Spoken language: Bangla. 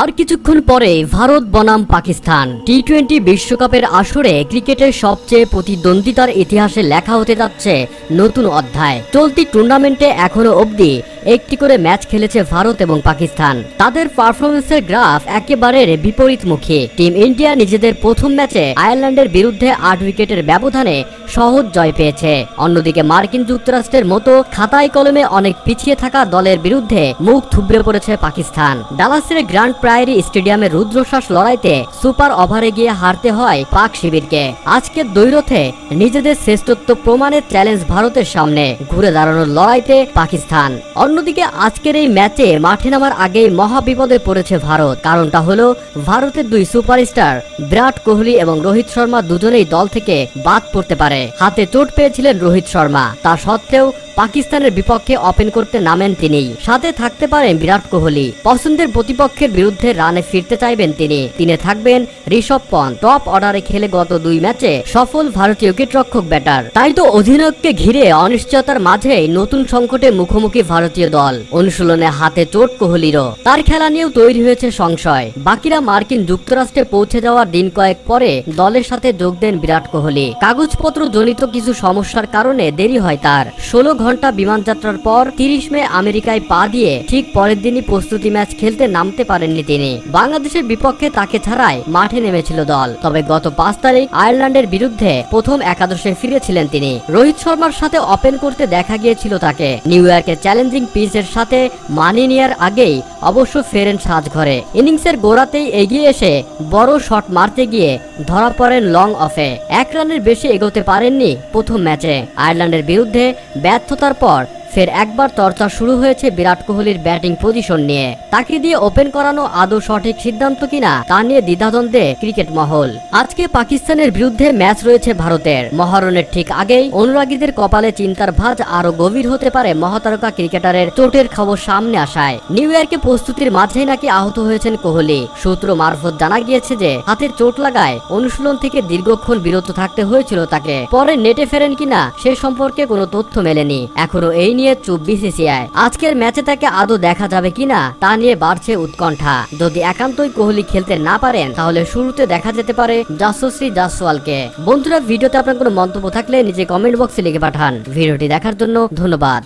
আর কিছুক্ষণ পরে ভারত বনাম পাকিস্তান টি-20 বিশ্বকাপের আসরে ক্রিকেটের সবচেয়ে প্রতিদ্বন্দ্বিতার ইতিহাসে লেখা হতে যাচ্ছে নতুন অধ্যায়। চলতি টুর্নামেন্টে এখনো অবধি একটি করে ম্যাচ খেলেছে ভারত এবং পাকিস্তান। তাদের পারফরমেন্সের গ্রাফ একেবারে বিপরীতমুখী। টিম ইন্ডিয়া নিজেদের প্রথম ম্যাচে আয়ারল্যান্ডের বিরুদ্ধে 8 উইকেটের ব্যবধানে সহজ জয় পেয়েছে। অন্যদিকে মার্কিন যুক্তরাষ্ট্রের মতো খাতায় কলমে অনেক পিছিয়ে থাকা দলের বিরুদ্ধে মুখ থুবড়ে পড়েছে পাকিস্তান। ডালাসের গ্র্যান্ড প্রায়ারি স্টেডিয়ামে রুদ্রশ্বাস লড়াইতে সুপার ওভারে গিয়ে হারতে হয় পাক শিবিরকে। আজকের দ্বৈরথে নিজেদের শ্রেষ্ঠত্ব প্রমাণের চ্যালেঞ্জ ভারতের সামনে, ঘুরে দাঁড়ানোর লড়াইতে পাকিস্তান। অন্যদিকে আজকের এই ম্যাচে মাঠে নামার আগেই মহা বিপদে পড়েছে ভারত। কারণটা হলো ভারতের দুই সুপারস্টার বিরাট কোহলি এবং রোহিত শর্মা দুজনেই দল থেকে বাদ পড়তে পারে। হাতে চোট পেয়েছিলেন রোহিত শর্মা, তা সত্ত্বেও পাকিস্তানের বিপক্ষে ওপেন করতে নামেন তিনি। সাথে থাকতে পারেন বিরাট কোহলি। পছন্দের প্রতিপক্ষের বিরুদ্ধে রানে ফিরতে চাইবেন তিনি থাকবেন ঋষভ পন্থ। টপ অর্ডারে খেলে গত 2 ম্যাচে সফল ভারতীয় উইকেটরক্ষক ব্যাটার। তাই তো অধিনায়ককে ঘিরে অনিশ্চয়তার মাঝেই নতুন সংকটে মুখোমুখি ভারতীয় দল। অনুশীলনে হাতে চোট কোহলিরও, তার খেলা নিয়েও তৈরি হয়েছে সংশয়। বাকিরা মার্কিন যুক্তরাষ্ট্রে পৌঁছে যাওয়ার দিন কয়েক পরে দলের সাথে যোগ দেন বিরাট কোহলি। কাগজপত্র জনিত কিছু সমস্যার কারণে দেরি হয় তার। 16 ঘন্টা বিমানযাত্রার পর 30 মে আমেরিকায় পা দিয়ে ঠিক পরের দিনই প্রস্তুতি ম্যাচ খেলতে নামতে পারেননি তিনি। বাংলাদেশের বিপক্ষে তাকে ছাড়াই মাঠে নেমেছিল দল। তবে গত 5 তারিখ আয়ারল্যান্ডের বিরুদ্ধে প্রথম একাদশে ফিরেছিলেন তিনি। রোহিত শর্মার সাথে ওপেন করতে দেখা গিয়েছিল তাকে। নিউ ইয়র্কের চ্যালেঞ্জিং পিচের সাথে মানিয়ে নেওয়ার আগেই অবশ্য ফেরেন সাজঘরে। ইনিংসের গোড়াতেই এগিয়ে এসে বড় শট মারতে গিয়ে ধরা পড়েন লং অফে। 1 রানের বেশি এগোতে পারেননি প্রথম ম্যাচে। আয়ারল্যান্ডের বিরুদ্ধে ব্যর্থতার পর ফের একবার চর্চা শুরু হয়েছে বিরাট কোহলির ব্যাটিং পজিশন নিয়ে। তাকে দিয়ে ওপেন করানো আদৌ সঠিক সিদ্ধান্ত কিনা তা নিয়ে দ্বিধাদ্বন্দ্বে ক্রিকেট মহল। আজকে পাকিস্তানের বিরুদ্ধে ম্যাচ রয়েছে ভারতের। মহারণের ঠিক আগেই অনুরাগীদের কপালে চিন্তার ভাঁজ আরো গভীর হতে পারে মহাতারকা ক্রিকেটারের চোটের খবর সামনে আসায়। নিউ ইয়র্কে প্রস্তুতির মাঝেই নাকি আহত হয়েছেন কোহলি। সূত্র মারফত জানা গিয়েছে যে হাতের চোট লাগায় অনুশীলন থেকে দীর্ঘক্ষণ বিরত থাকতে হয়েছিল তাকে। পরে নেটে ফেরেন কিনা সে সম্পর্কে কোনো তথ্য মেলেনি। এখনো এই নিয়ে চুপ বিসিসিআই। আজকের ম্যাচে তাকে আদৌ দেখা যাবে কিনা তা নিয়ে বাড়ছে উৎকণ্ঠা। যদি একান্তই কোহলি খেলতে না পারেন তাহলে শুরুতে দেখা যেতে পারে যশস্বী জয়সওয়ালকে। বন্ধুরা, ভিডিওতে আপনার কোনো মন্তব্য থাকলে নিজে কমেন্ট বক্সে লিখে পাঠান। ভিডিওটি দেখার জন্য ধন্যবাদ।